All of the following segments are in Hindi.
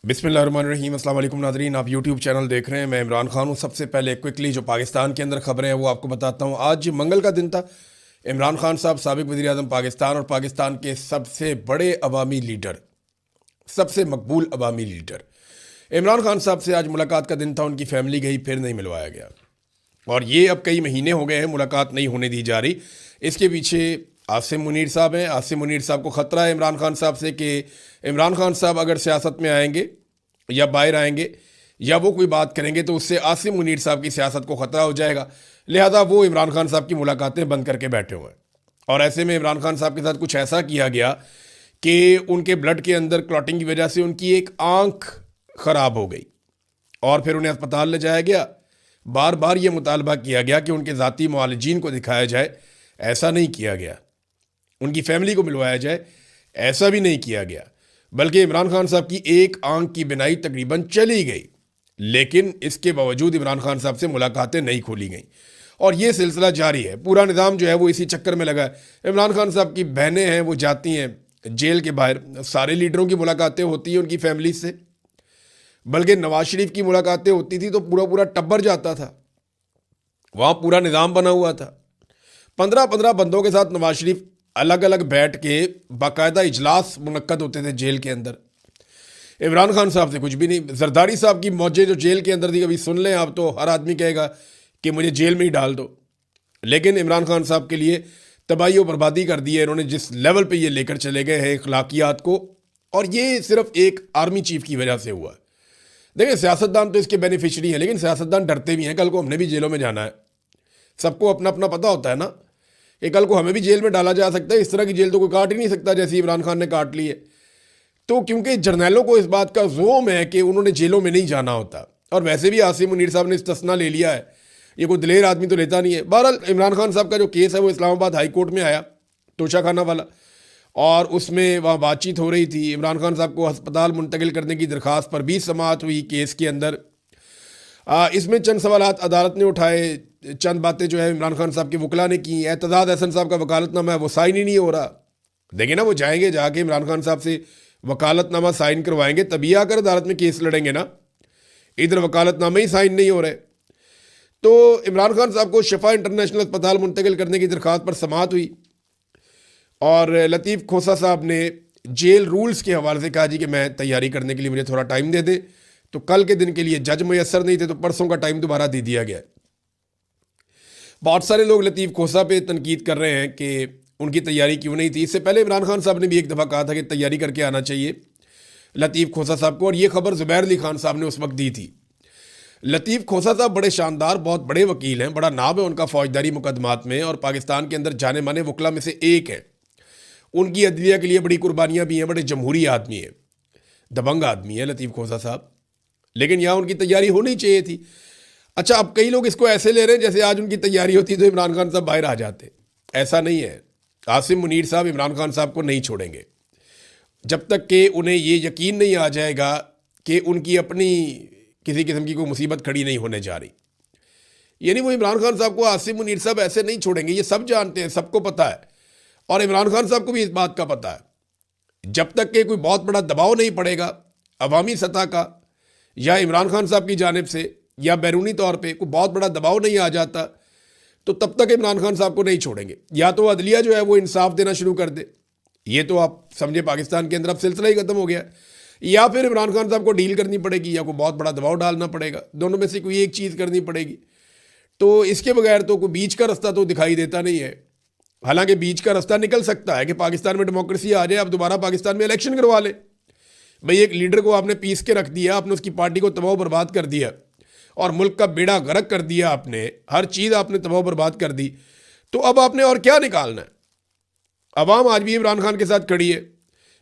बिस्मिल्लाहिर्रहमानिर्रहीम। अस्सलाम वालेकुम नाज़रीन, आप यूट्यूब चैनल देख रहे हैं। मैं इमरान खान हूँ। सबसे पहले क्विकली जो पाकिस्तान के अंदर खबरें हैं वो आपको बताता हूँ। आज मंगल का दिन था। इमरान खान साहब साबिक़ वज़ीर आज़म पाकिस्तान और पाकिस्तान के सबसे बड़े अवामी लीडर, सबसे मकबूल अवामी लीडर इमरान खान साहब से आज मुलाकात का दिन था। उनकी फैमिली गई, फिर नहीं मिलवाया गया और ये अब कई महीने हो गए हैं मुलाकात नहीं होने दी जा रही। इसके पीछे आसिम मुनीर साहब हैं। आसिम मुनीर साहब को ख़तरा है इमरान खान साहब से कि इमरान खान साहब अगर सियासत में आएंगे या बाहर आएंगे या वो कोई बात करेंगे तो उससे आसिम मुनीर साहब की सियासत को ख़तरा हो जाएगा। लिहाजा वो इमरान खान साहब की मुलाकातें बंद करके बैठे हुए हैं और ऐसे में इमरान खान साहब के साथ कुछ ऐसा किया गया कि उनके ब्लड के अंदर क्लॉटिंग की वजह से उनकी एक आंख ख़राब हो गई और फिर उन्हें अस्पताल ले जाया गया। बार बार ये मुतालबा किया गया कि उनके ज़ाती मुआलिजीन को दिखाया जाए, ऐसा नहीं किया गया। उनकी फैमिली को मिलवाया जाए, ऐसा भी नहीं किया गया। बल्कि इमरान खान साहब की एक आंख की बिनाई तकरीबन चली गई, लेकिन इसके बावजूद इमरान खान साहब से मुलाकातें नहीं खोली गई और ये सिलसिला जारी है। पूरा निज़ाम जो है वो इसी चक्कर में लगा है। इमरान खान साहब की बहनें हैं, वो जाती हैं जेल के बाहर, सारे लीडरों की मुलाकातें होती हैं उनकी फैमिली से, बल्कि नवाज शरीफ की मुलाकातें होती थी तो पूरा पूरा टब्बर जाता था, वहाँ पूरा निज़ाम बना हुआ था। 15-15 बंदों के साथ नवाज शरीफ अलग अलग बैठ के बाकायदा इजलास मुनक्कद होते थे जेल के अंदर। इमरान खान साहब से कुछ भी नहीं। जरदारी साहब की मौजें जो जेल के अंदर थी, कभी सुन लें आप तो हर आदमी कहेगा कि मुझे जेल में ही डाल दो। लेकिन इमरान खान साहब के लिए तबाही और बर्बादी कर दी है इन्होंने, जिस लेवल पे ये लेकर चले गए हैं अखलाकियात को, और ये सिर्फ एक आर्मी चीफ की वजह से हुआ है। देखिए, सियासतदान तो इसके बेनिफिशरी हैं, लेकिन सियासतदान डरते भी हैं। कल को हमने भी जेलों में जाना है, सबको अपना अपना पता होता है ना कि कल को हमें भी जेल में डाला जा सकता है। इस तरह की जेल तो कोई काट ही नहीं सकता जैसे इमरान खान ने काट ली है। तो क्योंकि जर्नैलों को इस बात का जोम है कि उन्होंने जेलों में नहीं जाना होता, और वैसे भी आसिम मुनीर साहब ने इस्तिस्ना ले लिया है, ये कोई दिलेर आदमी तो लेता नहीं है। बहरहाल इमरान खान साहब का जो केस है वो इस्लामाबाद हाई कोर्ट में आया, तोशाखाना वाला, और उसमें वहाँ बातचीत हो रही थी। इमरान खान साहब को अस्पताल मुंतकिल करने की दरख्वास्त पर भी समाअत हुई केस के अंदर। इसमें चंद सवालात अदालत ने उठाए, चंद बातें जो है इमरान खान साहब के वकला ने की। एतजाज़ अहसन साहब का वकालतनामा है वो साइन ही नहीं हो रहा। देखिए ना, वो जाएंगे, जाके इमरान खान साहब से वकालतनामा साइन करवाएंगे, तभी आकर अदालत में केस लड़ेंगे ना। इधर वकालतनामे ही साइन नहीं हो रहे। तो इमरान खान साहब को शिफा इंटरनेशनल अस्पताल मुंतकिल करने की दरख्वास्त पर समाअत हुई और लतीफ़ खोसा साहब ने जेल रूल्स के हवाले से कहा जी कि मैं तैयारी करने के लिए मुझे थोड़ा टाइम दे दे। तो कल के दिन के लिए जज मैसर नहीं थे तो परसों का टाइम दोबारा दे दिया गया। बहुत सारे लोग लतीफ़ खोसा पे तनकीद कर रहे हैं कि उनकी तैयारी क्यों नहीं थी। इससे पहले इमरान खान साहब ने भी एक दफ़ा कहा था कि तैयारी करके आना चाहिए लतीफ़ खोसा साहब को, और ये खबर ज़ुबैर अली खान साहब ने उस वक्त दी थी। लतीफ़ खोसा साहब बड़े शानदार, बहुत बड़े वकील हैं, बड़ा नाम है उनका फ़ौजदारी मुकदमात में, और पाकिस्तान के अंदर जाने माने वकला में से एक है। उनकी अदलिया के लिए बड़ी कुर्बानियाँ भी हैं, बड़े जमहूरी आदमी है, दबंग आदमी है लतीफ़ खोसा साहब, लेकिन यहाँ उनकी तैयारी होनी चाहिए थी। अच्छा, अब कई लोग इसको ऐसे ले रहे हैं जैसे आज उनकी तैयारी होती तो इमरान खान साहब बाहर आ जाते। ऐसा नहीं है। आसिम मुनीर साहब इमरान खान साहब को नहीं छोड़ेंगे जब तक कि उन्हें ये यकीन नहीं आ जाएगा कि उनकी अपनी किसी किस्म की कोई मुसीबत खड़ी नहीं होने जा रही। यानी वो इमरान खान साहब को, आसिम मुनीर साहब ऐसे नहीं छोड़ेंगे, ये सब जानते हैं, सबको पता है, और इमरान खान साहब को भी इस बात का पता है। जब तक कि कोई बहुत बड़ा दबाव नहीं पड़ेगा अवामी सतह का या इमरान खान साहब की जानिब से या बैरूनी तौर पे कोई बहुत बड़ा दबाव नहीं आ जाता, तो तब तक इमरान खान साहब को नहीं छोड़ेंगे। या तो अदलिया जो है वो इंसाफ देना शुरू कर दे, ये तो आप समझे पाकिस्तान के अंदर अब सिलसिला ही खत्म हो गया, या फिर इमरान खान साहब को डील करनी पड़ेगी या कोई बहुत बड़ा दबाव डालना पड़ेगा। दोनों में से कोई एक चीज़ करनी पड़ेगी। तो इसके बगैर तो कोई बीच का रास्ता तो दिखाई देता नहीं है। हालांकि बीच का रास्ता निकल सकता है कि पाकिस्तान में डेमोक्रेसी आ जाए, अब दोबारा पाकिस्तान में इलेक्शन करवा ले। भाई, एक लीडर को आपने पीस के रख दिया, आपने उसकी पार्टी को तबाह बर्बाद कर दिया और मुल्क का बेड़ा गर्क कर दिया, आपने हर चीज़ आपने तबाह बर्बाद कर दी, तो अब आपने और क्या निकालना है। अवाम आज भी इमरान खान के साथ खड़ी है।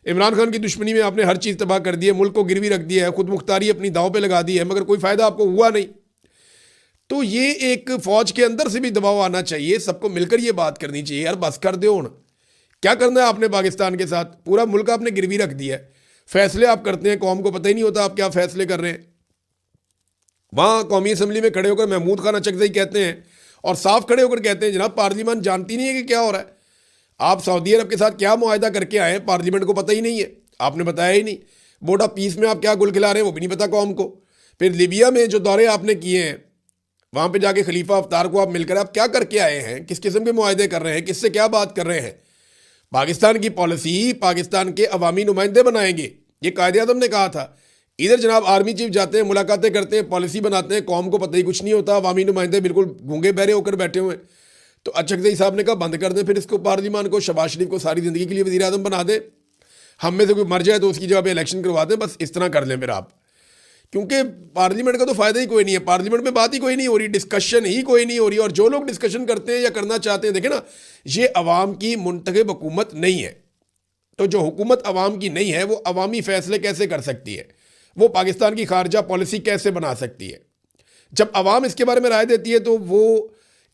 इमरान खान की दुश्मनी में आपने हर चीज़ तबाह कर दी है, मुल्क को गिरवी रख दिया है, खुद मुख्तारी अपनी दांव पे लगा दी है, मगर कोई फ़ायदा आपको हुआ नहीं। तो ये एक फ़ौज के अंदर से भी दबाव आना चाहिए, सबको मिलकर ये बात करनी चाहिए, यार बस कर दो ना, क्या करना है आपने पाकिस्तान के साथ। पूरा मुल्क आपने गिरवी रख दिया है, फैसले आप करते हैं, कौम को पता ही नहीं होता आप क्या फैसले कर रहे हैं। वहाँ कौमी असम्बली में खड़े होकर महमूद खान अचकज़ई कहते हैं और साफ खड़े होकर कहते हैं जनाब पार्लियामेंट जानती नहीं है कि क्या हो रहा है। आप सऊदी अरब के साथ क्या मुआहदा करके आए हैं, पार्लियामेंट को पता ही नहीं है, आपने बताया ही नहीं। बोर्ड ऑफ पीस में आप क्या गुल खिला रहे हैं वो भी नहीं पता कौम को। फिर लीबिया में जो दौरे आपने किए हैं, वहाँ पे जाके खलीफा हफ्तार को आप मिलकर आप क्या करके आए हैं, किस किस्म के मुआहदे कर रहे हैं, किससे क्या बात कर रहे हैं। पाकिस्तान की पॉलिसी पाकिस्तान के अवामी नुमाइंदे बनाएंगे, ये कायदे आज़म ने कहा था। इधर जनाब आर्मी चीफ जाते हैं, मुलाकातें करते हैं, पॉलिसी बनाते हैं, कौम को पता ही कुछ नहीं होता, अवामी नुमाइंदे बिल्कुल गूंगे बहरे होकर बैठे हुए हैं। तो अचकज़ई साहब ने कहा बंद कर दें फिर इसको, पार्लियामान को, शहबाज शरीफ को सारी ज़िंदगी के लिए वज़ीर आज़म बना दें, हम में से कोई मर जाए तो उसकी जगह पे इलेक्शन करवा दें, बस इस तरह कर लें फिर आप। क्योंकि पार्लियामेंट का तो फ़ायदा ही कोई नहीं है, पार्लियामेंट में बात ही कोई नहीं हो रही, डिस्कशन ही कोई नहीं हो रही। और जो लोग डिस्कशन करते हैं या करना चाहते हैं, देखें ना, ये अवाम की मुंतखब हुकूमत नहीं है। तो जो हुकूमत अवाम की नहीं है वो अवामी फ़ैसले कैसे कर सकती है, वो पाकिस्तान की खारजा पॉलिसी कैसे बना सकती है। जब अवाम इसके बारे में राय देती है तो वो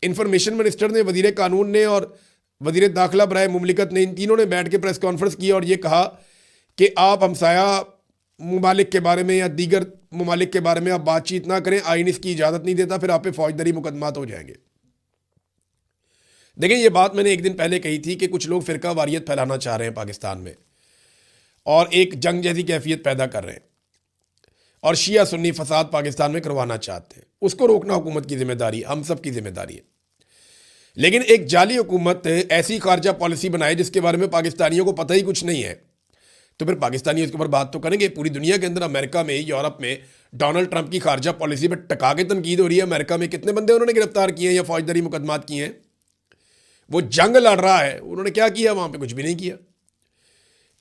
इंफॉर्मेशन मिनिस्टर ने, वज़ीर कानून ने और वज़ीर दाखिला बराए मुमलिकत ने, इन तीनों ने बैठ के प्रेस कॉन्फ्रेंस की और ये कहा कि आप हमसाया ममालिक के बारे में या दीगर ममालिक के बारे में आप बातचीत ना करें, आइन इसकी इजाज़त नहीं देता, फिर आप पे फौजदारी मुकदमात हो जाएंगे। देखें, ये बात मैंने एक दिन पहले कही थी कि कुछ लोग फ़िरका वारियत फैलाना चाह रहे हैं पाकिस्तान में और एक जंग जैसी कैफियत पैदा कर रहे हैं और शिया सुन्नी फसाद पाकिस्तान में करवाना चाहते हैं। उसको रोकना हुकूमत की जिम्मेदारी, हम सब की जिम्मेदारी है। लेकिन एक जाली हुकूमत ऐसी खारजा पॉलिसी बनाए जिसके बारे में पाकिस्तानियों को पता ही कुछ नहीं है, तो फिर पाकिस्तानी इसके ऊपर बात तो करेंगे। पूरी दुनिया के अंदर, अमेरिका में, यूरोप में डोनाल्ड ट्रंप की खारजा पॉलिसी पर टका के तनकीद हो रही है। अमेरिका में कितने बंदे उन्होंने गिरफ्तार किए हैं या फौजदारी मुकदमात किए हैं। वो जंग लड़ रहा है, उन्होंने क्या किया वहाँ पे? कुछ भी नहीं किया।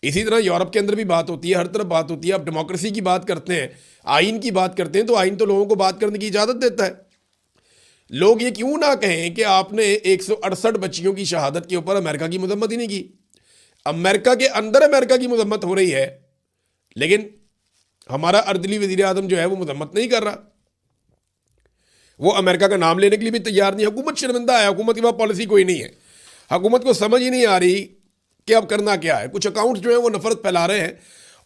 इसी तरह यूरोप के अंदर भी बात होती है, हर तरफ बात होती है। आप डेमोक्रेसी की बात करते हैं, आइन की बात करते हैं, तो आइन तो लोगों को बात करने की इजाज़त देता है। लोग ये क्यों ना कहें कि आपने 168 बच्चियों की शहादत के ऊपर अमेरिका की मजम्मत ही नहीं की। अमेरिका के अंदर अमेरिका की मजम्मत हो रही है, लेकिन हमारा अर्दली वज़ीर आज़म जो है वो मजम्मत नहीं कर रहा, वो अमेरिका का नाम लेने के लिए भी तैयार नहीं। हुकूमत शर्मिंदा है, हुकूमत की पॉलिसी कोई नहीं है, हुकूमत को समझ ही नहीं आ रही कि अब करना क्या है। कुछ अकाउंट्स जो है वो नफरत फैला रहे हैं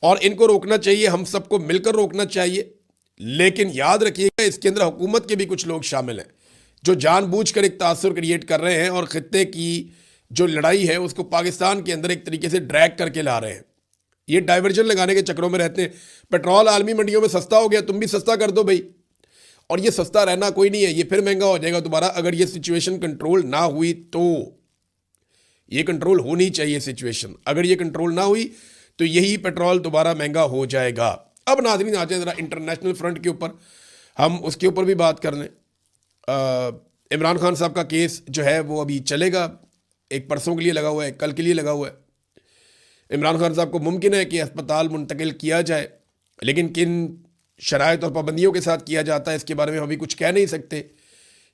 और इनको रोकना चाहिए, हम सबको मिलकर रोकना चाहिए। लेकिन याद रखिएगा, इसके अंदर हुकूमत के भी कुछ लोग शामिल हैं जो जानबूझकर एक तासुर क्रिएट कर रहे हैं और ख़ित्ते की जो लड़ाई है उसको पाकिस्तान के अंदर एक तरीके से ड्रैग करके ला रहे हैं। ये डाइवर्जन लगाने के चक्रों में रहते हैं। पेट्रोल आलमी मंडियों में सस्ता हो गया, तुम भी सस्ता कर दो भाई। और ये सस्ता रहना कोई नहीं है, ये फिर महंगा हो जाएगा दोबारा। अगर ये सिचुएशन कंट्रोल ना हुई तो, ये कंट्रोल होनी चाहिए सिचुएशन, अगर ये कंट्रोल ना हुई तो यही पेट्रोल दोबारा महंगा हो जाएगा। अब नाज़रीन आ जाए ज़रा इंटरनेशनल फ्रंट के ऊपर, हम उसके ऊपर भी बात कर लें। इमरान खान साहब का केस जो है वो अभी चलेगा, एक परसों के लिए लगा हुआ है, कल के लिए लगा हुआ है। इमरान खान साहब को मुमकिन है कि अस्पताल मुंतकिल किया जाए, लेकिन किन शराइत और पाबंदियों के साथ किया जाता है इसके बारे में हम अभी कुछ कह नहीं सकते।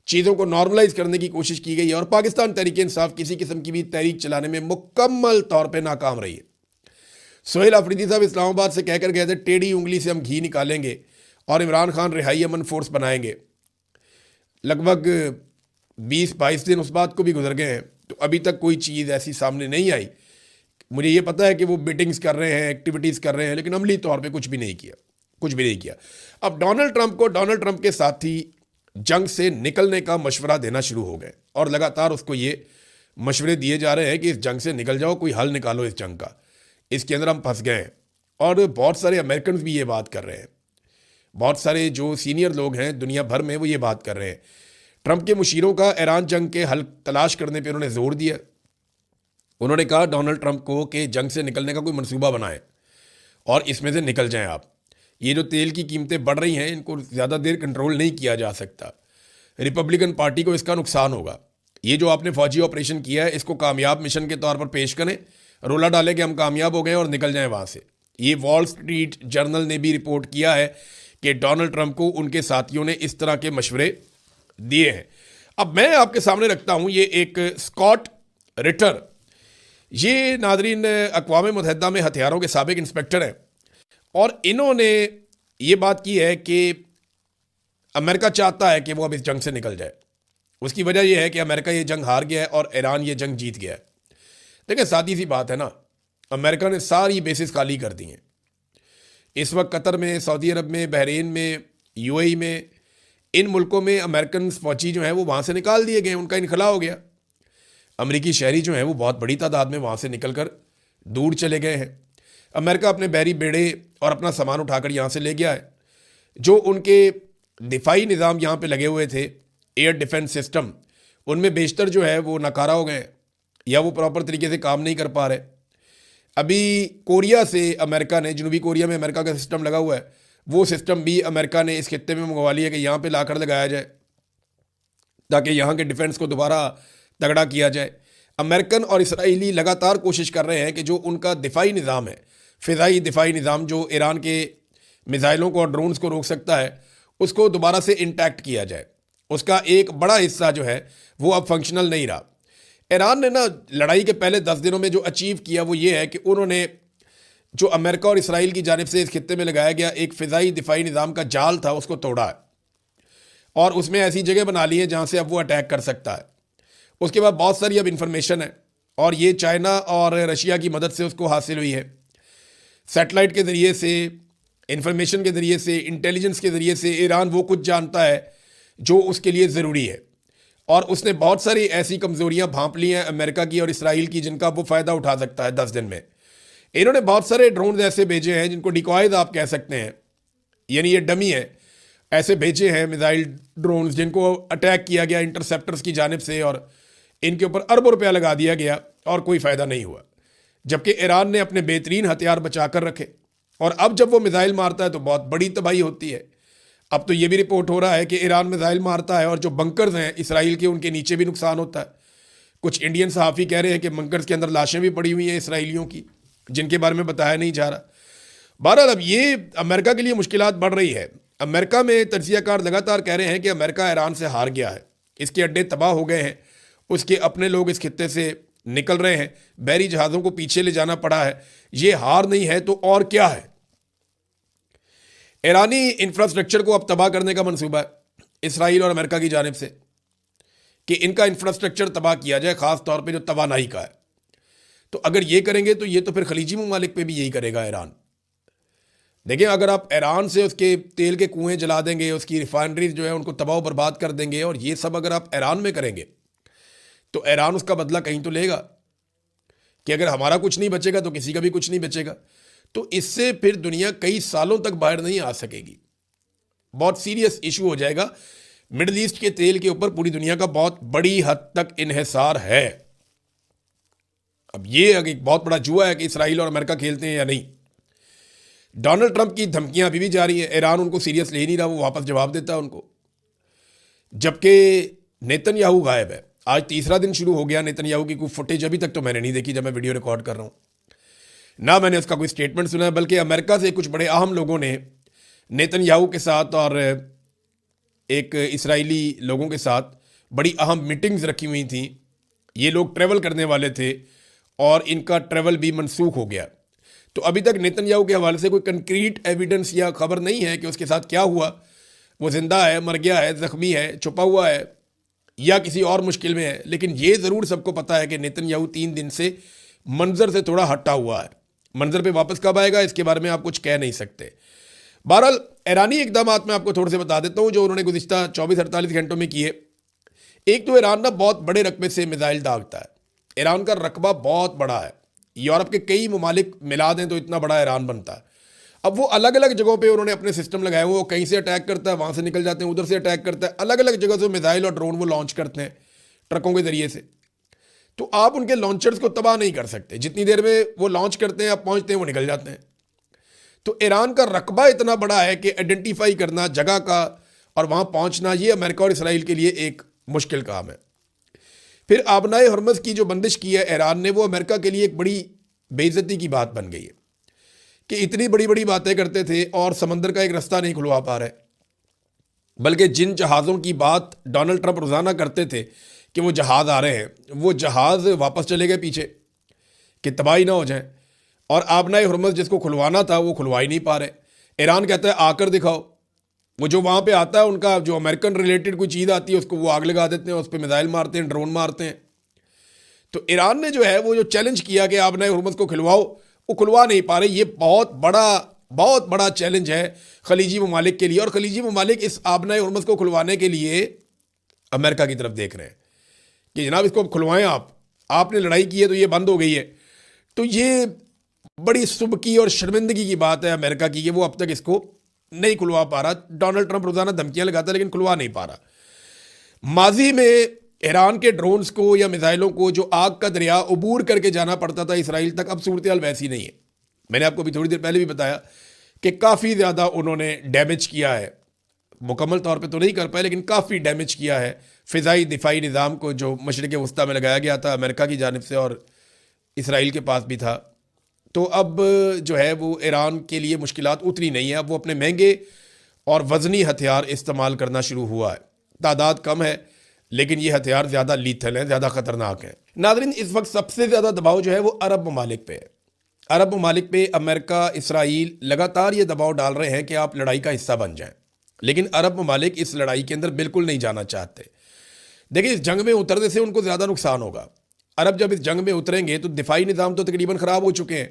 चीज़ों को नॉर्मलाइज करने की कोशिश की गई है और पाकिस्तान तहरीक इंसाफ किसी किस्म की भी तहरीक चलाने में मुकम्मल तौर पर नाकाम रही है। सोहेल अफरीदी साहब इस्लामाबाद से कहकर गए थे टेढ़ी उंगली से हम घी निकालेंगे और इमरान खान रिहाई अमन फोर्स बनाएंगे। लगभग 20-22 दिन उस बात को भी गुजर गए हैं, तो अभी तक कोई चीज़ ऐसी सामने नहीं आई। मुझे ये पता है कि वो मीटिंग्स कर रहे हैं, एक्टिविटीज़ कर रहे हैं, लेकिन अमली तौर पे कुछ भी नहीं किया, कुछ भी नहीं किया। अब डोनाल्ड ट्रंप के साथी जंग से निकलने का मशवरा देना शुरू हो गए और लगातार उसको ये मशवरे दिए जा रहे हैं कि इस जंग से निकल जाओ, कोई हल निकालो इस जंग का, इसके अंदर हम फंस गए हैं। और बहुत सारे अमेरिकन भी ये बात कर रहे हैं, बहुत सारे जो सीनियर लोग हैं दुनिया भर में वो ये बात कर रहे हैं। ट्रंप के मुशीरों का ईरान जंग के हल तलाश करने पे उन्होंने जोर दिया। उन्होंने कहा डोनाल्ड ट्रंप को कि जंग से निकलने का कोई मंसूबा बनाएं और इसमें से निकल जाएं आप। ये जो तेल की कीमतें बढ़ रही हैं, इनको ज़्यादा देर कंट्रोल नहीं किया जा सकता। रिपब्लिकन पार्टी को इसका नुकसान होगा। ये जो आपने फौजी ऑपरेशन किया है इसको कामयाब मिशन के तौर पर पेश करें, रोला डालें कि हम कामयाब हो गए और निकल जाएं वहाँ से। ये वॉल स्ट्रीट जर्नल ने भी रिपोर्ट किया है कि डोनाल्ड ट्रंप को उनके साथियों ने इस तरह के मशवरे दिए हैं। अब मैं आपके सामने रखता हूँ ये एक स्कॉट रिटर, ये नाजरीन अक़वाम मुत्तहिदा में हथियारों के साबिक इंस्पेक्टर हैं और इन्होंने ये बात की है कि अमेरिका चाहता है कि वो अब इस जंग से निकल जाए। उसकी वजह यह है कि अमेरिका ये जंग हार गया है और ईरान ये जंग जीत गया है। देखिए सादी सी बात है ना, अमेरिका ने सारी बेसिस खाली कर दी हैं। इस वक्त कतर में, सऊदी अरब में, बहरीन में, यूएई में, इन मुल्कों में अमेरिकन फौजी जो हैं वो वहाँ से निकाल दिए गए, उनका इनखला हो गया। अमेरिकी शहरी जो हैं वो बहुत बड़ी तादाद में वहाँ से निकल कर दूर चले गए हैं। अमेरिका अपने बहरी बेड़े और अपना सामान उठाकर यहाँ से ले गया है। जो उनके दिफाई निज़ाम यहाँ पे लगे हुए थे, एयर डिफेंस सिस्टम, उनमें बेशतर जो है वो नाकारा हो गए हैं या वो प्रॉपर तरीके से काम नहीं कर पा रहे। अभी कोरिया से अमेरिका ने, जनूबी कोरिया में अमेरिका का सिस्टम लगा हुआ है, वो सिस्टम भी अमेरिका ने इस खित्ते में मंगवा लिया कि यहाँ पे लाकर लगाया जाए ताकि यहाँ के डिफेंस को दोबारा तगड़ा किया जाए। अमेरिकन और इसराइली लगातार कोशिश कर रहे हैं कि जो उनका दिफाई निज़ाम है, फ़िज़ाई दिफाई निज़ाम जो ईरान के मिसाइलों को और ड्रोन्स को रोक सकता है, उसको दोबारा से इंटैक्ट किया जाए। उसका एक बड़ा हिस्सा जो है वो अब फंक्शनल नहीं रहा। ईरान ने ना लड़ाई के पहले 10 दिनों में जो अचीव किया वो ये है कि उन्होंने जो अमेरिका और इसराइल की जानिब से इस खित्ते में लगाया गया एक फ़िज़ाई दिफाई निज़ाम का जाल था, उसको तोड़ा है और उसमें ऐसी जगह बना ली है जहाँ से अब वो अटैक कर सकता है। उसके बाद बहुत सारी अब इंफॉर्मेशन है और ये चाइना और रशिया की मदद से उसको हासिल हुई है। सैटेलाइट के ज़रिए से, इंफॉर्मेशन के ज़रिए से, इंटेलिजेंस के ज़रिए से ईरान वो कुछ जानता है जो उसके लिए ज़रूरी है और उसने बहुत सारी ऐसी कमज़ोरियाँ भांप ली हैं अमेरिका की और इसराइल की जिनका वो फ़ायदा उठा सकता है 10 दिन में। इन्होंने बहुत सारे ड्रोन ऐसे भेजे हैं जिनको डिकॉयज आप कह सकते हैं, यानी ये डमी है, ऐसे भेजे हैं मिसाइल ड्रोन्स जिनको अटैक किया गया इंटरसेप्टर्स की जानिब से और इनके ऊपर अरबों रुपया लगा दिया गया और कोई फ़ायदा नहीं हुआ। जबकि ईरान ने अपने बेहतरीन हथियार बचा कर रखे और अब जब वो मिसाइल मारता है तो बहुत बड़ी तबाही होती है। अब तो ये भी रिपोर्ट हो रहा है कि ईरान मिसाइल मारता है और जो बंकर्स हैं इसराइल के, उनके नीचे भी नुकसान होता है। कुछ इंडियन सहाफ़ी कह रहे हैं कि बंकर्स के अंदर लाशें भी पड़ी हुई हैं इसराइलियों की, जिनके बारे में बताया नहीं जा रहा। बहरहाल अब ये अमेरिका के लिए मुश्किलात बढ़ रही है। अमेरिका में तज्ज़ियाकार लगातार कह रहे हैं कि अमेरिका ईरान से हार गया है, इसके अड्डे तबाह हो गए हैं, उसके अपने लोग इस खित्ते से निकल रहे हैं, बहरी जहाज़ों को पीछे ले जाना पड़ा है। ये हार नहीं है तो और क्या है। ईरानी इंफ्रास्ट्रक्चर को अब तबाह करने का मंसूबा है इसराइल और अमेरिका की जानिब से कि इनका इंफ्रास्ट्रक्चर तबाह किया जाए, ख़ास तौर पे जो तवानाई का है। तो अगर ये करेंगे तो ये तो फिर खलीजी ममालिक पे भी यही करेगा ईरान। देखिए, अगर आप ईरान से उसके तेल के कुएं जला देंगे, उसकी रिफाइनरीज जो है उनको तबाह बर्बाद कर देंगे और ये सब अगर आप ईरान में करेंगे तो ईरान उसका बदला कहीं तो लेगा कि अगर हमारा कुछ नहीं बचेगा तो किसी का भी कुछ नहीं बचेगा। तो इससे फिर दुनिया कई सालों तक बाहर नहीं आ सकेगी। बहुत सीरियस इशू हो जाएगा। मिडिल ईस्ट के तेल के ऊपर पूरी दुनिया का बहुत बड़ी हद तक इन्हिसार है। अब ये एक बहुत बड़ा जुआ है कि इसराइल और अमेरिका खेलते हैं या नहीं। डोनाल्ड ट्रंप की धमकियां अभी भी जारी है, ईरान उनको सीरियस ले ही नहीं रहा, वो वापस जवाब देता है उनको। जबकि नेतन्याहू गायब है। आज तीसरा दिन शुरू हो गया, नेतन्याहू की कोई फुटेज अभी तक तो मैंने नहीं देखी जब मैं वीडियो रिकॉर्ड कर रहा हूँ, ना मैंने उसका कोई स्टेटमेंट सुना है। बल्कि अमेरिका से कुछ बड़े अहम लोगों ने नेतन्याहू के साथ और एक इसराइली लोगों के साथ बड़ी अहम मीटिंग्स रखी हुई थी। ये लोग ट्रैवल करने वाले थे और इनका ट्रैवल भी मनसूख हो गया। तो अभी तक नेतन्याहू के हवाले से कोई कंक्रीट एविडेंस या खबर नहीं है कि उसके साथ क्या हुआ, वो जिंदा है, मर गया है, ज़ख्मी है, छुपा हुआ है या किसी और मुश्किल में है। लेकिन ये ज़रूर सबको पता है कि नेतन्याहू 3 दिन से मंजर से थोड़ा हटा हुआ है। मंजर पे वापस कब आएगा इसके बारे में आप कुछ कह नहीं सकते। बहरहाल ईरानी इक़दामात मैं आपको थोड़े से बता देता हूँ जो उन्होंने गुज़िश्ता 24-48 घंटों में किए। एक तो ईरान ना बहुत बड़े रकबे से मिसाइल दागता है। ईरान का रकबा बहुत बड़ा है, यूरोप के कई ममालिक मिला दें तो इतना बड़ा ईरान बनता है। अब वो अलग अलग जगहों पे उन्होंने अपने सिस्टम लगाए हुए, वो कहीं से अटैक करता है, वहाँ से निकल जाते हैं, उधर से अटैक करता है, अलग अलग जगह से मिसाइल और ड्रोन वो लॉन्च करते हैं ट्रकों के ज़रिए से। तो आप उनके लॉन्चर्स को तबाह नहीं कर सकते, जितनी देर में वो लॉन्च करते हैं आप पहुँचते हैं वो निकल जाते हैं। तो ईरान का रकबा इतना बड़ा है कि आइडेंटिफाई करना जगह का और वहाँ पहुँचना ये अमेरिका और इसराइल के लिए एक मुश्किल काम है। फिर आबनाए हरमज़ की जो बंदिश की है ईरान ने, वो अमेरिका के लिए एक बड़ी बेइज्जती की बात बन गई है कि इतनी बड़ी बड़ी बातें करते थे और समंदर का एक रास्ता नहीं खुलवा पा रहे। बल्कि जिन जहाज़ों की बात डोनाल्ड ट्रंप रोज़ाना करते थे कि वो जहाज़ आ रहे हैं, वो जहाज़ वापस चले गए पीछे कि तबाही ना हो जाए। और आबनाए हरमज़ जिसको खुलवाना था वो खुलवा ही नहीं पा रहे। ईरान कहता है आकर दिखाओ। वो जो वहाँ पे आता है, उनका जो अमेरिकन रिलेटेड कोई चीज़ आती है उसको वो आग लगा देते हैं, उस पर मिसाइल मारते हैं, ड्रोन मारते हैं। तो ईरान ने जो है वो जो चैलेंज किया कि आबनाए हरमज़ को खुलवाओ, वो खुलवा नहीं पा रहे। ये बहुत बड़ा चैलेंज है खलीजी ममालिक के लिए। और खलीजी ममालिक इस आबनाए हरमज़ को खुलवाने के लिए अमेरिका की तरफ देख रहे हैं कि जनाब इसको खुलवाएं, आपने लड़ाई की है तो ये बंद हो गई है। तो ये बड़ी सुबकी और शर्मिंदगी की बात है अमेरिका की कि वो अब तक इसको नहीं खुलवा पा रहा। डोनाल्ड ट्रंप रोजाना धमकियां लगाता है लेकिन खुलवा नहीं पा रहा। माजी में ईरान के ड्रोन्स को या मिसाइलों को जो आग का दरिया अबूर करके जाना पड़ता था इसराइल तक, अब सूरत हाल वैसी नहीं है। मैंने आपको अभी थोड़ी देर पहले भी बताया कि काफ़ी ज़्यादा उन्होंने डैमेज किया है, मुकम्मल तौर पे तो नहीं कर पाए लेकिन काफ़ी डैमेज किया है फ़िज़ाई दिफाई निज़ाम को जो मशरिक़ वस्ता में लगाया गया था अमेरिका की जानिब से और इसराइल के पास भी था। तो अब जो है वो ईरान के लिए मुश्किलात उतनी नहीं है, अब वो अपने महंगे और वज़नी हथियार इस्तेमाल करना शुरू हुआ है। तादाद कम है लेकिन ये हथियार ज़्यादा लीथल है, ज़्यादा ख़तरनाक है। नाज़रीन, इस वक्त सबसे ज़्यादा दबाव जो है वो अरब ममालिक पे है। अरब ममालिक पे अमेरिका, इसराइल लगातार ये दबाव डाल रहे हैं कि आप लड़ाई का हिस्सा बन जाएं, लेकिन अरब ममालिक इस लड़ाई के अंदर बिल्कुल नहीं जाना चाहते। देखिए, इस जंग में उतरने से उनको ज़्यादा नुकसान होगा। अरब जब इस जंग में उतरेंगे तो दिफाई निज़ाम तो तकरीबन ख़राब हो चुके हैं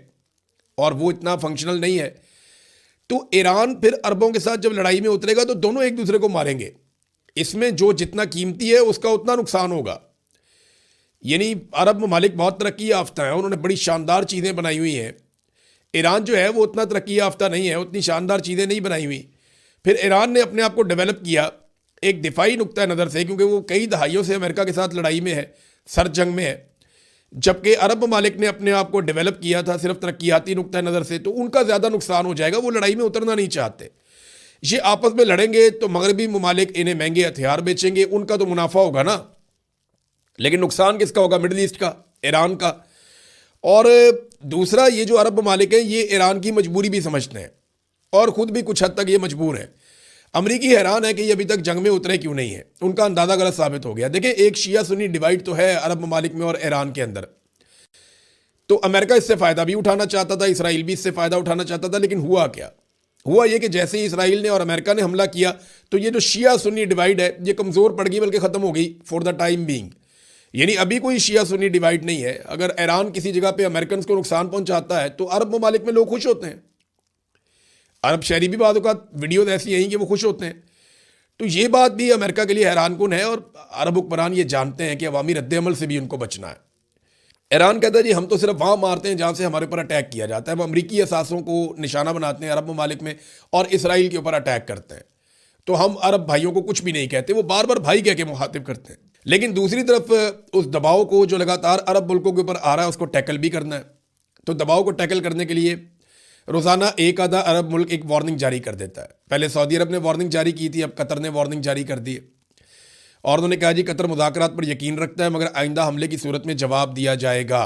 और वो इतना फंक्शनल नहीं है। तो ईरान फिर अरबों के साथ जब लड़ाई में उतरेगा तो दोनों एक दूसरे को मारेंगे। इसमें जो जितना कीमती है उसका उतना नुकसान होगा। यानी अरब ममालिक बहुत तरक्की याफ्ता है, उन्होंने बड़ी शानदार चीज़ें बनाई हुई हैं। ईरान जो है वो उतना तरक्की याफ्ता नहीं है, उतनी शानदार चीज़ें नहीं बनाई हुई। फिर ईरान ने अपने आप को डेवलप किया एक दिफाई नुक्ता नज़र से, क्योंकि वो कई दहाइयों से अमेरिका के साथ लड़ाई में है, सर जंग में है। जबकि अरब ममालिक ने अपने आप को डेवलप किया था सिर्फ तरक्याती नुक्ता नज़र से, तो उनका ज़्यादा नुकसान हो जाएगा, वो लड़ाई में उतरना नहीं चाहते। ये आपस में लड़ेंगे तो मगरबी ममालिक इन्हें महंगे हथियार बेचेंगे, उनका तो मुनाफा होगा ना, लेकिन नुकसान किसका होगा? मिडल ईस्ट का, ईरान का। और दूसरा, ये जो अरब ममालिक हैं ये ईरान की मजबूरी भी समझते हैं और ख़ुद भी कुछ हद तक ये मजबूर हैं। अमरीकी हैरान है कि ये अभी तक जंग में उतरे क्यों नहीं है, उनका अंदाज़ा गलत साबित हो गया। देखिए, एक शिया सुन्नी डिवाइड तो है अरब ममालिक में और ईरान के अंदर, तो अमेरिका इससे फ़ायदा भी उठाना चाहता था, इसराइल भी इससे फ़ायदा उठाना चाहता था, लेकिन हुआ क्या? हुआ ये कि जैसे ही इसराइल ने और अमेरिका ने हमला किया तो ये जो शिया सुन्नी डिवाइड है ये कमज़ोर पड़ गई, बल्कि ख़त्म हो गई फॉर द टाइम बीइंग। यानी अभी कोई शिया सुन्नी डिवाइड नहीं है। अगर ईरान किसी जगह पे अमेरिकन को नुकसान पहुंचाता है तो अरब ममालिक में लोग खुश होते हैं। अरब शहरी भी बाद का वीडियोज ऐसी हैं कि वो खुश होते हैं। तो ये बात भी अमेरिका के लिए हैरान कुन है और अरब हुक्मरान ये जानते हैं कि अवामी रद्द-ए-अमल से भी उनको बचना है। ईरान कहता है जी हम तो सिर्फ वहाँ मारते हैं जहाँ से हमारे ऊपर अटैक किया जाता है, हम अमरीकी असासों को निशाना बनाते हैं अरब ममालिक में और इसराइल के ऊपर अटैक करते हैं, तो हम अरब भाइयों को कुछ भी नहीं कहते, वो बार बार भाई कह के मुखातिब करते हैं। लेकिन दूसरी तरफ उस दबाव को जो लगातार अरब मुल्कों के ऊपर आ रहा है उसको टैकल भी करना है। तो दबाव को टैकल करने के लिए रोज़ाना एक आधा अरब मुल्क एक वार्निंग जारी कर देता है। पहले सऊदी अरब ने वार्निंग जारी की थी, अब कतर ने वार्निंग जारी कर दी है और उन्होंने कहा जी कतर मुज़ाकरात पर यकीन रखता है मगर आइंदा हमले की सूरत में जवाब दिया जाएगा।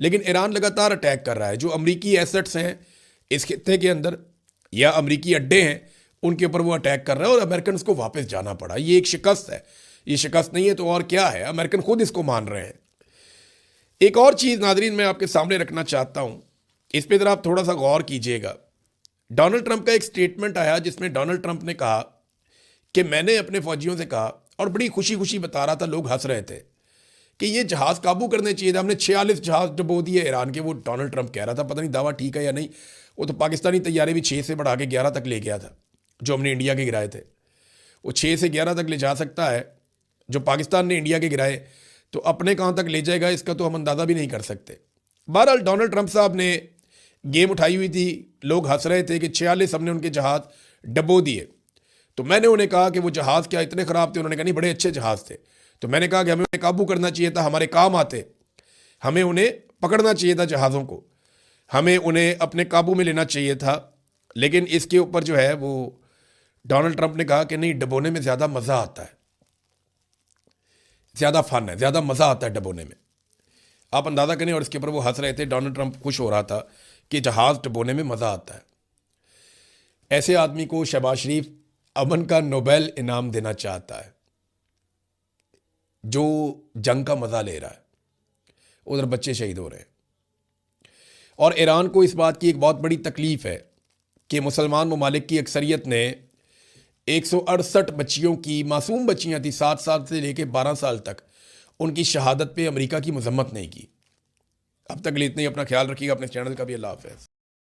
लेकिन ईरान लगातार अटैक कर रहा है। जो अमरीकी एसेट्स हैं इस खित्ते के अंदर या अमरीकी अड्डे हैं उनके ऊपर वो अटैक कर रहा है और अमेरिकन को वापस जाना पड़ा। ये एक शिकस्त है, ये शिकस्त नहीं है तो और क्या है, अमेरिकन खुद इसको मान रहे हैं। एक और चीज़ नाज़रीन मैं आपके सामने रखना चाहता हूँ, इस पर ज़रा आप थोड़ा सा गौर कीजिएगा। डोनाल्ड ट्रंप का एक स्टेटमेंट आया जिसमें डोनाल्ड ट्रंप ने कहा कि मैंने अपने फौजियों से कहा, और बड़ी खुशी खुशी बता रहा था, लोग हंस रहे थे, कि ये जहाज़ काबू करने चाहिए था, हमने 46 जहाज़ डुबो दिए ईरान के। वो डोनाल्ड ट्रंप कह रहा था, पता नहीं दावा ठीक है या नहीं। वो तो पाकिस्तानी तैयारे भी 6 से बढ़ा के 11 तक ले गया था, जो हमने इंडिया के गिराए थे। वो 6 से 11 तक ले जा सकता है, जो पाकिस्तान ने इंडिया के गिराए तो अपने कहाँ तक ले जाएगा इसका तो हम अंदाज़ा भी नहीं कर सकते। बहरहाल डोनाल्ड ट्रंप साहब ने गेम उठाई हुई थी, लोग हंस रहे थे कि 46 हमने उनके जहाज़ डुबो दिए। तो मैंने उन्हें कहा कि वो जहाज़ क्या इतने ख़राब थे? उन्होंने कहा नहीं, बड़े अच्छे जहाज़ थे। तो मैंने कहा कि हमें उन्हें काबू करना चाहिए था, हमारे काम आते, हमें उन्हें पकड़ना चाहिए था जहाज़ों को, हमें उन्हें अपने काबू में लेना चाहिए था। लेकिन इसके ऊपर जो है वो डोनाल्ड ट्रंप ने कहा कि नहीं, डुबोने में ज़्यादा मज़ा आता है, ज़्यादा फन है, ज़्यादा मज़ा आता है डुबोने में। आप अंदाज़ा करें, और इसके ऊपर वो हंस रहे थे। डोनाल्ड ट्रंप खुश हो रहा था कि जहाज़ डुबोने में मज़ा आता है। ऐसे आदमी को शहबाज शरीफ अमन का नोबेल इनाम देना चाहता है, जो जंग का मज़ा ले रहा है। उधर बच्चे शहीद हो रहे हैं और ईरान को इस बात की एक बहुत बड़ी तकलीफ़ है कि मुसलमान ममालिक की अक्सरियत ने 168 बच्चियों की, मासूम बच्चियां थी 7 साल से लेकर 12 साल तक, उनकी शहादत पे अमेरिका की मजम्मत नहीं की। अब तक के लिए इतना ही। अपना ख्याल रखिएगा, अपने चैनल का भी। अल्लाह हाफ़िज़।